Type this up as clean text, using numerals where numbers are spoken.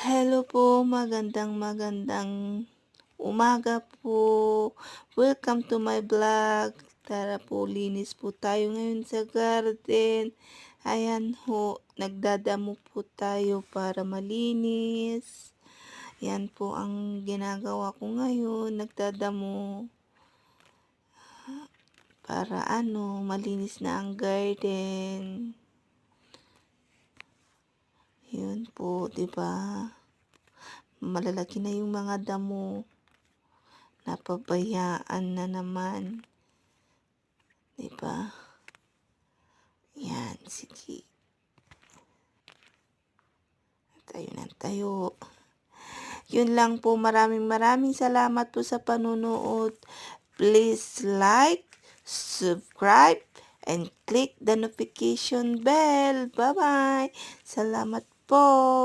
Hello po, magandang umaga po. Welcome to my vlog. Tara po, linis po tayo ngayon sa garden. Ayan ho, nagdadamo po tayo para malinis. Yan po ang ginagawa ko ngayon, nagdadamo para malinis na ang garden. Yun po, 'di ba? Malalaki na yung mga damo. Napabayaan na naman, 'di ba? Yan, sige. Tayo ng tayo. Yun lang po, maraming salamat po sa panunood. Please like, subscribe, and click the notification bell. Bye-bye. Salamat po.